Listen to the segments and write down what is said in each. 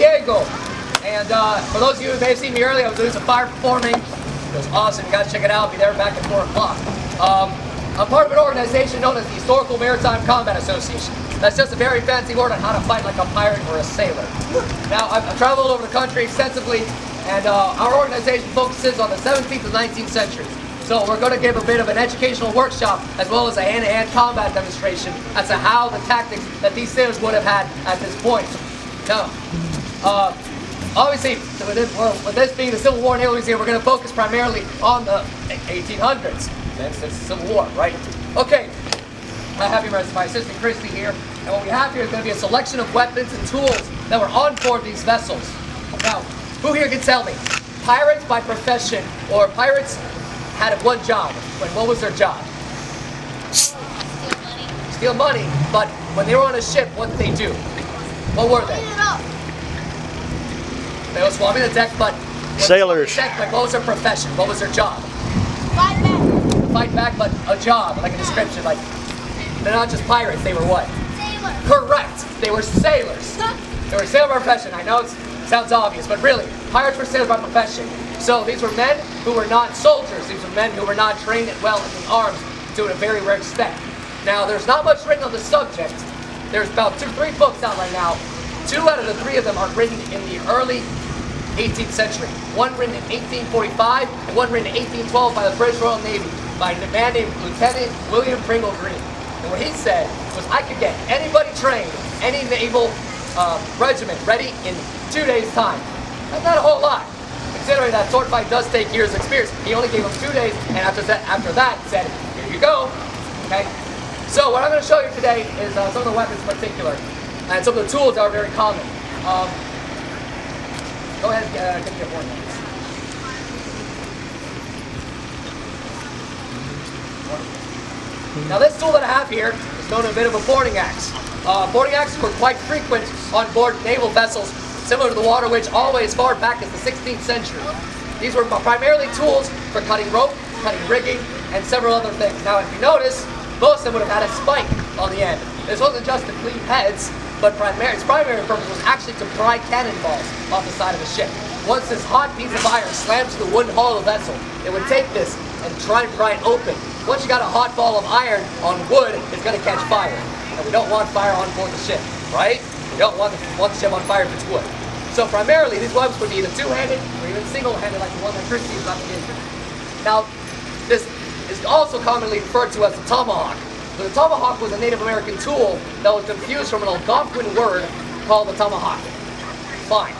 Fuego. And for those of you who may have seen me earlier, I was doing some fire performing. It was awesome. You got to check it out. I'll be there back at 4 o'clock. I'm part of an organization known as the Historical Maritime Combat Association. That's just a very fancy word on how to fight like a pirate or a sailor. Now, I've traveled all over the country extensively, and our organization focuses on the 17th and 19th centuries. So we're going to give a bit of an educational workshop as well as a hand-to-hand combat demonstration as to how the tactics that these sailors would have had at this point. Now, obviously, with this being the Civil War in Naval Museum, we're going to focus primarily on the 1800s. Since it's the Civil War, right? Okay, I have my assistant Christy here, and what we have here is going to be a selection of weapons and tools that were on board these vessels. Now, who here can tell me? Pirates by profession, or pirates had one job. What was their job? Steal money. Steal money, but when they were on a ship, what did they do? What were they? They were swarming the deck, but sailors. What was their profession? What was their job? Fight back. Fight back, but a job, like a description, like they're not just pirates, they were what? Sailors. Correct, they were sailors. They were sailors by profession. I know it sounds obvious, but really, pirates were sailors by profession. So these were men who were not soldiers. These were men who were not trained well in arms to a very rare extent. Now, there's not much written on the subject. There's about 3 books out right now. 2 out of the 3 of them are written in the early 18th century. One written in 1845 and one written in 1812 by the British Royal Navy by a man named Lieutenant William Pringle Green. And what he said was, I could get anybody trained, any naval regiment ready in 2 days' time. That's not a whole lot, considering that sword fight does take years of experience. He only gave them 2 days, and after that he said, here you go. Okay. So what I'm going to show you today is some of the weapons in particular, and some of the tools that are very common. Go ahead and get your board. Now this tool that I have here is known as a bit of a boarding axe. Boarding axes were quite frequent on board naval vessels, similar to the water witch, all the way as far back as the 16th century. These were primarily tools for cutting rope, cutting rigging, and several other things. Now if you notice, most of them would have had a spike on the end. This wasn't just to clean heads, but its primary purpose was actually to pry cannonballs off the side of the ship. Once this hot piece of iron slammed to the wooden hull of the vessel, it would take this and try and pry it open. Once you got a hot ball of iron on wood, it's going to catch fire. And we don't want fire on board the ship, right? We don't want the ship on fire if it's wood. So primarily, these weapons would be either two-handed or even single-handed, like the one that Christy is about to get into. Now, this is also commonly referred to as the tomahawk. The tomahawk was a Native American tool that was confused from an Algonquin word called the tomahawk. Fine.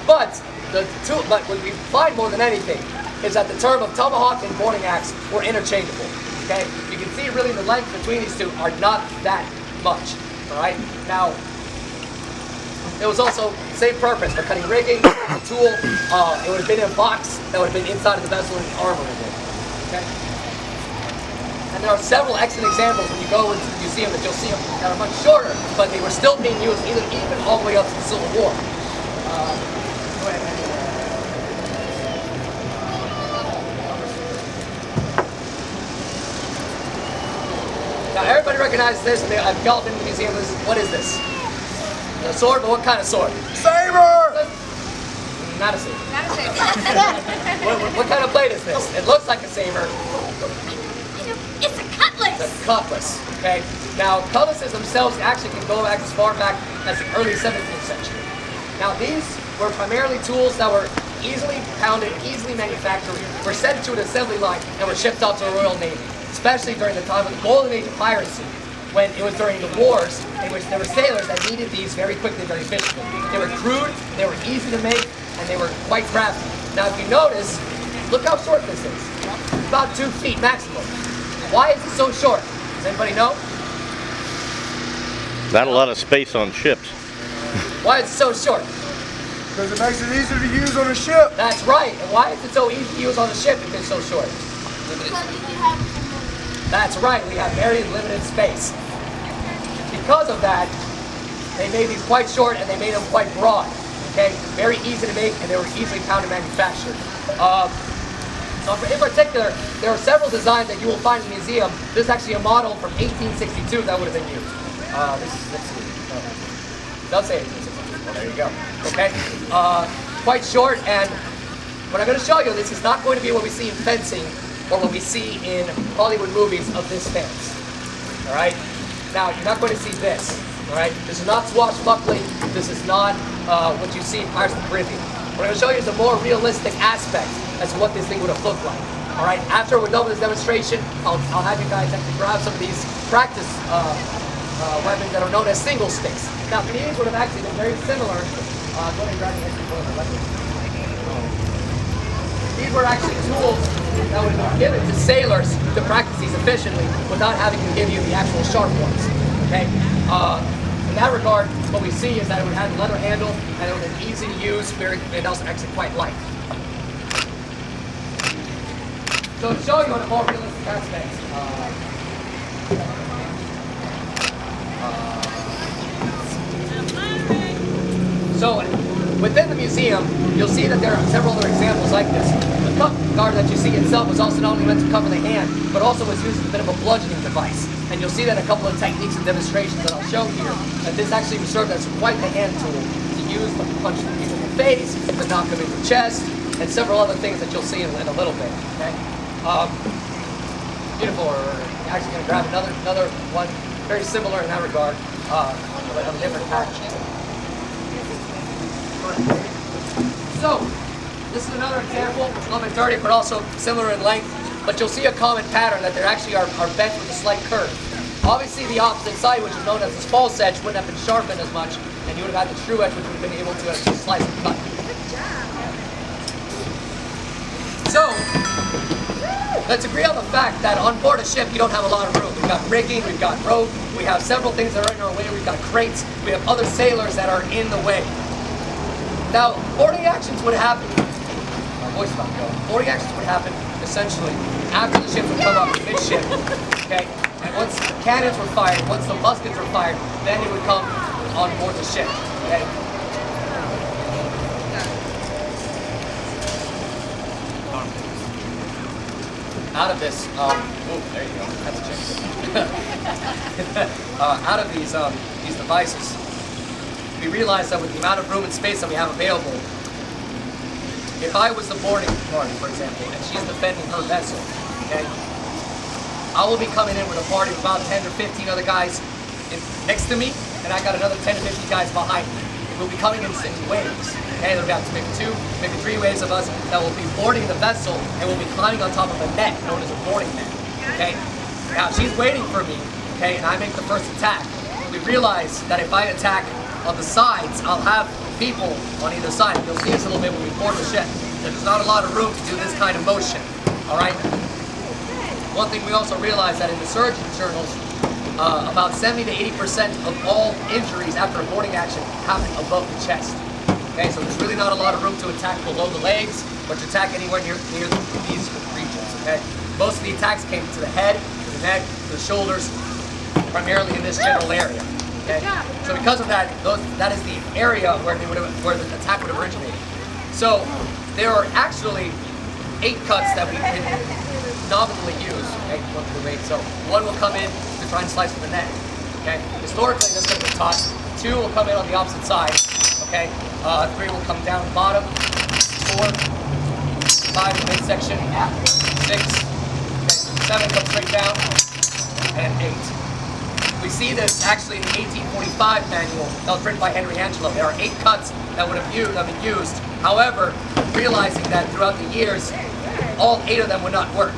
But what we find more than anything is that the term of tomahawk and boarding axe were interchangeable. Okay? You can see really the length between these two are not that much. Alright? Now, it was also the same purpose for cutting rigging, a tool. It would have been in a box that would have been inside of the vessel in the armor. Okay? And there are several excellent examples when you go into the museum that you'll see them that are much shorter, but they were still being used even all the way up to the Civil War. Go ahead, man. Now everybody recognizes this, and I've got in the museum. What is this? A sword, but what kind of sword? Saber! Not a saber. Not a saber. What kind of blade is this? It looks like a saber. It's a cutlass. It's a cutlass. Okay. Now cutlasses themselves actually can go back as far back as the early 17th century. Now these were primarily tools that were easily pounded, easily manufactured, were sent to an assembly line, and were shipped out to the Royal Navy, especially during the time of the golden age of piracy, when it was during the wars in which there were sailors that needed these very quickly, very efficiently. They were crude, they were easy to make, and they were quite crafty. Now if you notice, look how short this is. It's about 2 feet maximum. Why is it so short? Does anybody know? Not a lot of space on ships. Why is it so short? Because it makes it easier to use on a ship. That's right. And why is it so easy to use on a ship if it's so short? That's right. We have very limited space. Because of that, they made these quite short and they made them quite broad. Okay? Very easy to make, and they were easily pounded and manufactured. In particular, there are several designs that you will find in the museum. This is actually a model from 1862 that would have been used. Let's see. No. Don't say 1862. Well, there you go. Okay? Quite short, and what I'm going to show you, this is not going to be what we see in fencing or what we see in Hollywood movies of this stance. Alright? Now, you're not going to see this. Alright? This is not swashbuckling. This is not what you see in Pirates of the Caribbean. What I'm going to show you is a more realistic aspect as to what this thing would have looked like. Alright? After we're done with this demonstration, I'll have you guys actually grab some of these practice weapons that are known as single sticks. Now, these would have actually been very similar. Go ahead and grab the extra weapon. These were actually tools that would have been given to sailors to practice these efficiently without having to give you the actual sharp ones. Okay? In that regard, what we see is that it would have a leather handle and it would be easy to use, and also actually quite light. So to show you on a more realistic aspect, so within the museum, you'll see that there are several other examples like this. The cuff guard that you see itself was also not only meant to cover the hand, but also was used as a bit of a bludgeoning device. And you'll see that in a couple of techniques and demonstrations that I'll show here, that this actually served as quite the hand tool to use to punch people in the face, to knock them in the chest, and several other things that you'll see in a little bit. Okay? Beautiful. We're actually going to grab another one very similar in that regard, of a different package. So, this is another example, a little bit dirty, but also similar in length. But you'll see a common pattern that they actually are bent with a slight curve. Obviously, the opposite side, which is known as the false edge, wouldn't have been sharpened as much, and you would have had the true edge, which would have been able to actually slice and cut. So, let's agree on the fact that on board a ship, you don't have a lot of room. We've got rigging, we've got rope, we have several things that are in our way, we've got crates, we have other sailors that are in the way. Now, boarding actions would happen. My voice is not going. Boarding actions would happen essentially after the ship would come up midship. Okay? And once the cannons were fired, once the muskets were fired, then it would come on board the ship. Okay? Out of this, there you go. That's a change. Out of these devices, we realize that with the amount of room and space that we have available, if I was the boarding party, for example, and she's defending her vessel, okay, I will be coming in with a party of about 10 or 15 other guys next to me, and I got another 10 to 15 guys behind me. We'll be coming in waves, okay? There'll be maybe 2, maybe 3 waves of us that will be boarding the vessel, and we'll be climbing on top of a net known as a boarding net, okay? Now, she's waiting for me, okay, and I make the first attack. We realize that if I attack on the sides, I'll have people on either side. You'll see this a little bit when we board the ship. There's not a lot of room to do this kind of motion. Alright? One thing we also realize that in the surgeon journals, about 70 to 80% of all injuries after a boarding action happen above the chest. Okay, so there's really not a lot of room to attack below the legs, or to attack anywhere near these regions. Okay? Most of the attacks came to the head, to the neck, to the shoulders, primarily in this general area. Okay? So because of that, that is the area where the attack would have originated. So there are actually 8 cuts that we can nominally use. Okay, so 1 will come in to try and slice with the neck. Okay, historically this could have been taught. 2 will come in on the opposite side. Okay, 3 will come down the bottom. 4, 5 in the midsection. 6, okay, 7 comes straight down, and 8. We see this actually in the 1845 manual that was written by Henry Angelo. There are 8 cuts that would have been used. However, realizing that throughout the years, all 8 of them would not work.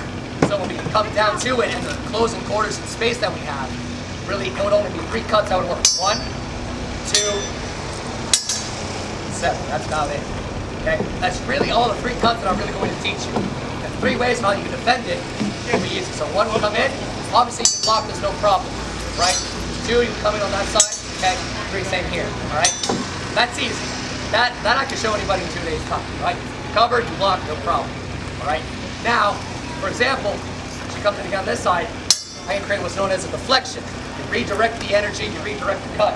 So when we come down to it and the closing quarters and space that we have, really it would only be 3 cuts that would work. 1, 2, 7. That's about it. Okay? That's really all the 3 cuts that I'm really going to teach you. And 3 ways how you can defend it will be easy. So 1 will come in. Obviously you can block this, no problem. Right? 2, you come in on that side. Okay? 3, same here. Alright? That's easy. That I can show anybody in 2 days' time. Right? You cover, you block, no problem. Alright? Now, for example, as you come to on this side, I can create what's known as a deflection. You redirect the energy, you redirect the cut.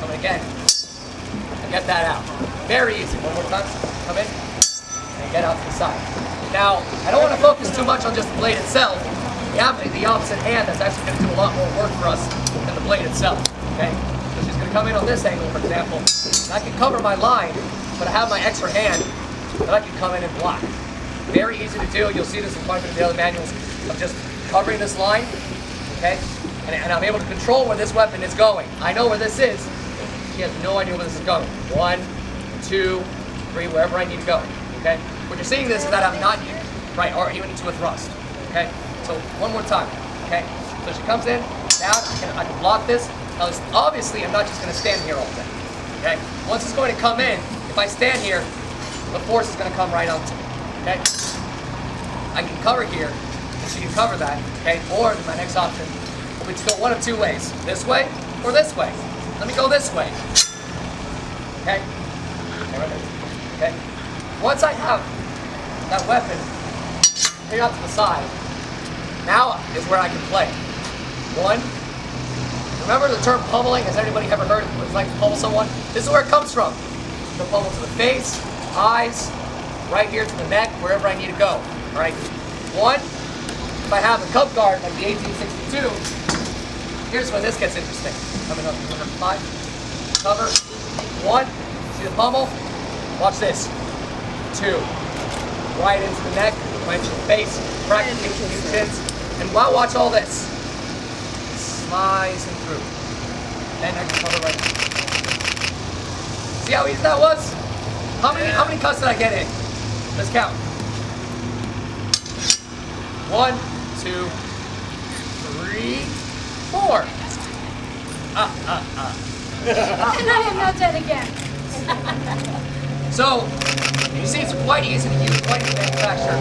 Come in again. And get that out. Very easy. 1 more time. Come in. And get out to the side. Now, I don't want to focus too much on just the blade itself. We have the opposite hand that's actually going to do a lot more work for us than the blade itself. Okay? So she's going to come in on this angle, for example, and I can cover my line, but I have my extra hand that I can come in and block. Very easy to do. You'll see this in quite a bit of the other manuals of just covering this line, okay? And I'm able to control where this weapon is going. I know where this is. He has no idea where this is going. 1, 2, 3, wherever I need to go, okay? What you're seeing this is that I'm not here, right, or even into a thrust, okay? So one more time, okay? So she comes in, down, I can block this. Now, obviously, I'm not just gonna stand here all day, okay? Once it's going to come in, if I stand here, the force is gonna come right onto me, okay? I can cover here, and she can cover that, okay? Or my next option will be to go one of two ways, this way or this way. Let me go this way, okay? Okay. Once I have that weapon hang out to the side, now is where I can play. 1. Remember the term pummeling? Has anybody ever heard what it's like to pummel someone? This is where it comes from. The pummel to the face, eyes, right here to the neck, wherever I need to go. All right. 1. If I have a cup guard like the 1862, here's when this gets interesting. Coming up to number 5. Cover. 1. See the pummel? Watch this. 2. Right into the neck, right into the face, practically two chins. And now watch all this. Slicing through. Then I can cover right here. See how easy that was? How many cuts did I get in? Let's count. 1, 2, 3, 4. And I am not dead again. So, you see it's quite easy to use, quite easy to manufacture,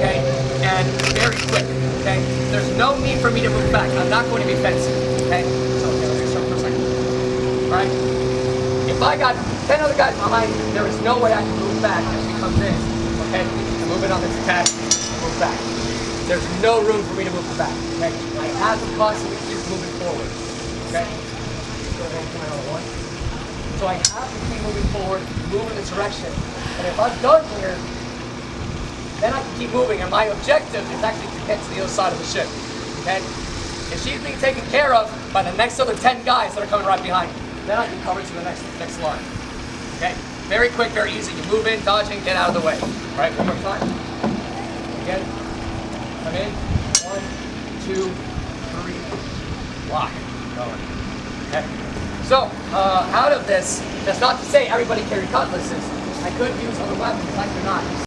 okay, and very quick, okay? There's no need for me to move back. I'm not going to be fencing, okay? So, okay, let's start for a second. All right? If I got 10 other guys behind me, there is no way I can move back as she comes in, okay? I'm moving on this attack, and move back. There's no room for me to move back, okay? I have to constantly keep moving forward, okay? Go ahead and come out on 1. So I have to keep moving forward, move in this direction. And if I'm done here, then I can keep moving. And my objective is actually to get to the other side of the ship. Okay? If she's being taken care of by the next other 10 guys that are coming right behind me, then I can cover to the next line. Okay? Very quick, very easy. You move in, dodging, get out of the way. All right, one more time. Again. Come in. 1, 2, 3. Lock. Going. Okay. So, out of this, that's not to say everybody carry cutlasses. I could use other weapons, I could not.